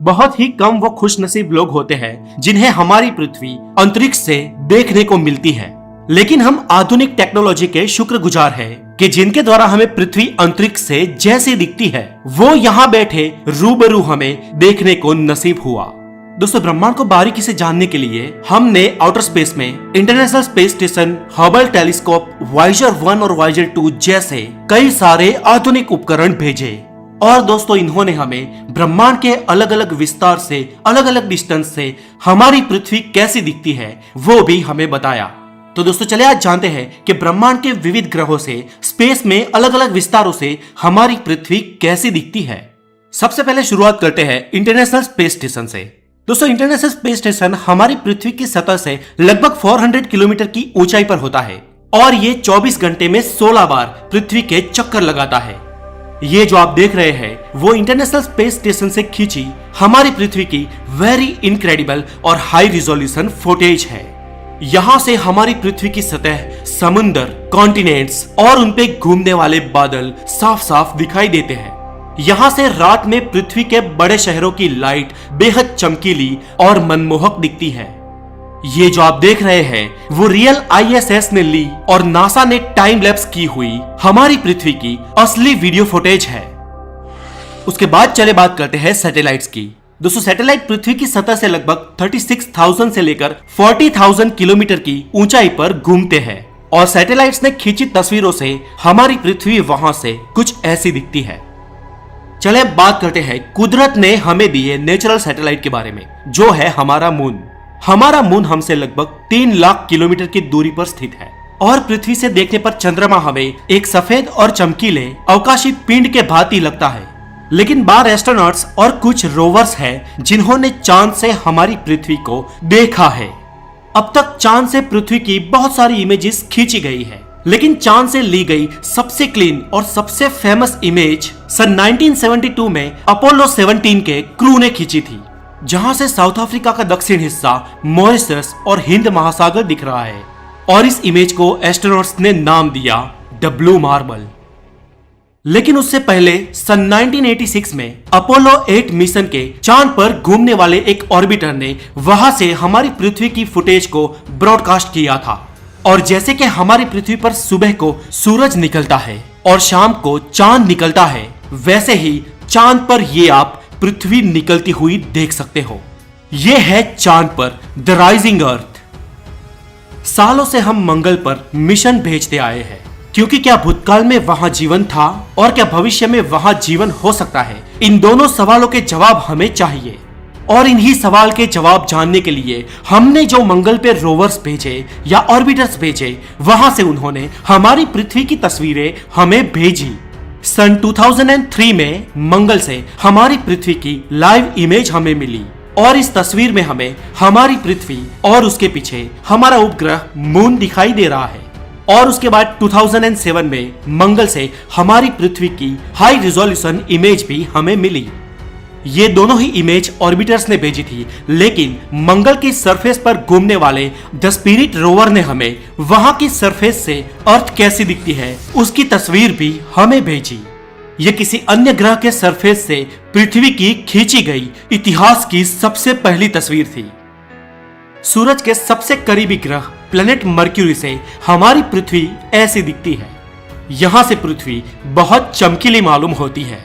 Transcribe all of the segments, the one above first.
बहुत ही कम वो खुशनसीब लोग होते हैं जिन्हें हमारी पृथ्वी अंतरिक्ष से देखने को मिलती है, लेकिन हम आधुनिक टेक्नोलॉजी के शुक्रगुजार हैं कि जिनके द्वारा हमें पृथ्वी अंतरिक्ष से जैसी दिखती है वो यहाँ बैठे रूबरू हमें देखने को नसीब हुआ। दोस्तों, ब्रह्मांड को बारीकी से जानने के लिए हमने आउटर स्पेस में international space station, Hubble telescope, Voyager 1 और वॉयेजर 2 जैसे कई सारे आधुनिक उपकरण भेजे। और दोस्तों, इन्होंने हमें ब्रह्मांड के अलग अलग विस्तार से, अलग अलग डिस्टेंस से हमारी पृथ्वी कैसी दिखती है वो भी हमें बताया। तो दोस्तों, चलिए आज जानते हैं कि ब्रह्मांड के विविध ग्रहों से, स्पेस में अलग अलग विस्तारों से हमारी पृथ्वी कैसी दिखती है। सबसे पहले शुरुआत करते हैं इंटरनेशनल स्पेस स्टेशन से। दोस्तों, इंटरनेशनल स्पेस स्टेशन हमारी पृथ्वी की सतह से लगभग 400 किलोमीटर की ऊंचाई पर होता है और ये 24 घंटे में 16 बार पृथ्वी के चक्कर लगाता है। ये जो आप देख रहे हैं वो इंटरनेशनल स्पेस स्टेशन से खींची हमारी पृथ्वी की वेरी इनक्रेडिबल और हाई रिजोल्यूशन फुटेज है। यहाँ से हमारी पृथ्वी की सतह, समुद्र, कॉन्टिनेंट्स और उनपे घूमने वाले बादल साफ साफ दिखाई देते हैं। यहाँ से रात में पृथ्वी के बड़े शहरों की लाइट बेहद चमकीली और मनमोहक दिखती है। ये जो आप देख रहे हैं वो रियल ISS ने ली और नासा ने टाइम लैप्स की हुई हमारी पृथ्वी की असली वीडियो फुटेज है। उसके बाद चले बात करते हैं सैटेलाइट्स की। दोस्तों, सैटेलाइट पृथ्वी की सतह से लगभग 36,000 से लेकर 40,000 किलोमीटर की ऊंचाई पर घूमते हैं और सैटेलाइट्स ने खींची तस्वीरों से हमारी पृथ्वी वहां से कुछ ऐसी दिखती है। चले बात करते हैं कुदरत ने हमें दिए नेचुरल सैटेलाइट के बारे में, जो है हमारा मून। हमारा मून हमसे लगभग 3 लाख किलोमीटर की दूरी पर स्थित है और पृथ्वी से देखने पर चंद्रमा हमें एक सफेद और चमकीले अवकाशी पिंड के भांति लगता है। लेकिन 12 एस्ट्रोनॉट्स और कुछ रोवर्स हैं जिन्होंने चांद से हमारी पृथ्वी को देखा है। अब तक चांद से पृथ्वी की बहुत सारी इमेजेस खींची गई है, लेकिन चांद से ली गई सबसे क्लीन और सबसे फेमस इमेज सन 1972 में अपोलो 17 के क्रू ने खींची थी, जहां से साउथ अफ्रीका का दक्षिण हिस्सा, मॉरिशस और हिंद महासागर दिख रहा है और इस इमेज को एस्ट्रोनॉट्स ने नाम दिया द ब्लू मार्बल। लेकिन उससे पहले सन 1986 में अपोलो 8 मिशन के चांद पर घूमने वाले एक ऑर्बिटर ने वहां से हमारी पृथ्वी की फुटेज को ब्रॉडकास्ट किया था। और जैसे कि हमारी पृथ्वी पर सुबह को सूरज निकलता है और शाम को चांद निकलता है, वैसे ही चांद पर ये आप पृथ्वी निकलती हुई देख सकते हो। ये है चांद पर द राइजिंग अर्थ। सालों से हम मंगल पर मिशन भेजते आए हैं, क्योंकि क्या भूतकाल में वहां जीवन था और क्या भविष्य में वहां जीवन हो सकता है, इन दोनों सवालों के जवाब हमें चाहिए। और इन्हीं सवाल के जवाब जानने के लिए हमने जो मंगल पे रोवर्स भेजे या ऑर्बिटर्स भेजे, वहां से उन्होंने हमारी पृथ्वी की तस्वीरें हमें भेजी। सन 2003 में मंगल से हमारी पृथ्वी की लाइव इमेज हमें मिली और इस तस्वीर में हमें हमारी पृथ्वी और उसके पीछे हमारा उपग्रह मून दिखाई दे रहा है। और उसके बाद 2007 में मंगल से हमारी पृथ्वी की हाई रिजोल्यूशन इमेज भी हमें मिली। ये दोनों ही इमेज ऑर्बिटर्स ने भेजी थी, लेकिन मंगल की सरफेस पर घूमने वाले द स्पिरिट रोवर ने हमें वहां की सरफेस से अर्थ कैसी दिखती है उसकी तस्वीर भी हमें भेजी। ये किसी अन्य ग्रह के सरफेस से पृथ्वी की खींची गई इतिहास की सबसे पहली तस्वीर थी। सूरज के सबसे करीबी ग्रह प्लेनेट मर्क्यूरी से हमारी पृथ्वी ऐसी दिखती है। यहां से पृथ्वी बहुत चमकीली मालूम होती है।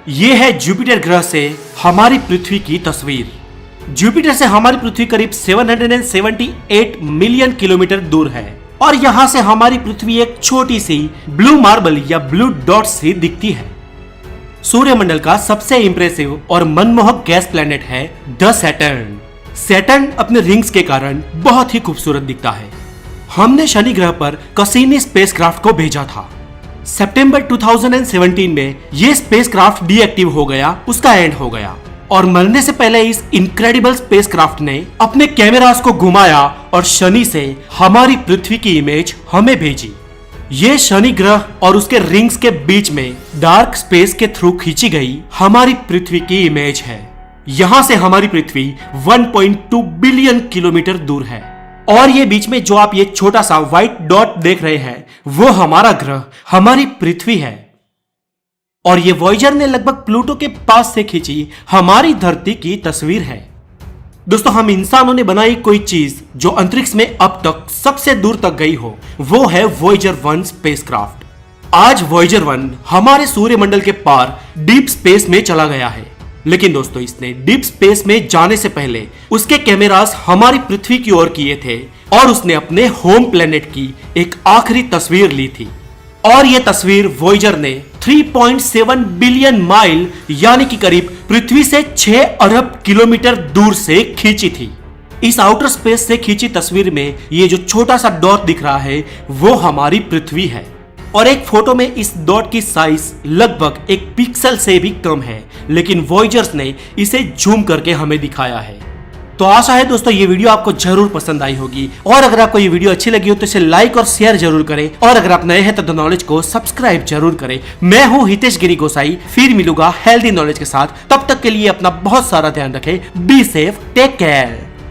ये है जुपिटर ग्रह से हमारी पृथ्वी की तस्वीर। जुपिटर से हमारी पृथ्वी करीब 778 मिलियन किलोमीटर दूर है और यहां से हमारी पृथ्वी एक छोटी सी ब्लू मार्बल या ब्लू डॉट सी दिखती है। सूर्यमंडल का सबसे इंप्रेसिव और मनमोहक गैस प्लैनेट है द सैटर्न। सैटर्न अपने रिंग्स के कारण बहुत ही खूबसूरत दिखता है। हमने शनि ग्रह पर कसीनी स्पेसक्राफ्ट को भेजा था। सितंबर 2017 में यह स्पेसक्राफ्ट डीएक्टिव हो गया, उसका एंड हो गया और मरने से पहले इस इनक्रेडिबल स्पेसक्राफ्ट ने अपने कैमरास को घुमाया और शनि से हमारी पृथ्वी की इमेज हमें भेजी। ये शनि ग्रह और उसके रिंग्स के बीच में डार्क स्पेस के थ्रू खींची गई हमारी पृथ्वी की इमेज है। यहां से हमारी पृथ्वी 1.2 बिलियन किलोमीटर दूर है और ये बीच में जो आप ये छोटा सा व्हाइट डॉट देख रहे हैं वो हमारा ग्रह, हमारी पृथ्वी है। और ये वॉयेजर ने लगभग प्लूटो के पास से खींची हमारी धरती की तस्वीर है। दोस्तों, हम इंसानों ने बनाई कोई चीज जो अंतरिक्ष में अब तक सबसे दूर तक गई हो, वो है वॉयेजर 1 स्पेसक्राफ्ट। आज वॉयेजर 1 हमारे सूर्यमंडल के पार डीप स्पेस में चला गया है। लेकिन दोस्तों, इसने डीप स्पेस में जाने से पहले उसके कैमरास हमारी पृथ्वी की ओर किए थे और उसने अपने होम प्लेनेट की एक आखिरी तस्वीर ली थी। और यह तस्वीर वॉयेजर ने 3.7 बिलियन माइल यानी कि करीब पृथ्वी से 6 अरब किलोमीटर दूर से खींची थी। इस आउटर स्पेस से खींची तस्वीर में ये जो छोटा सा डॉट दिख रहा है वो हमारी पृथ्वी है। और एक फोटो में इस डॉट की साइज लगभग 1 पिक्सल से भी कम है, लेकिन वॉयेजर्स ने इसे जूम करके हमें दिखाया है। तो आशा है दोस्तों ये वीडियो आपको जरूर पसंद आई होगी, और अगर आपको ये वीडियो अच्छी लगी हो तो इसे लाइक और शेयर जरूर करें, और अगर आप नए हैं तो द नॉलेज को सब्सक्राइब जरूर करें। मैं हूं हितेश गिरी गोसाई, फिर मिलूंगा हेल्दी नॉलेज के साथ। तब तक के लिए अपना बहुत सारा ध्यान रखें। Be safe, take care.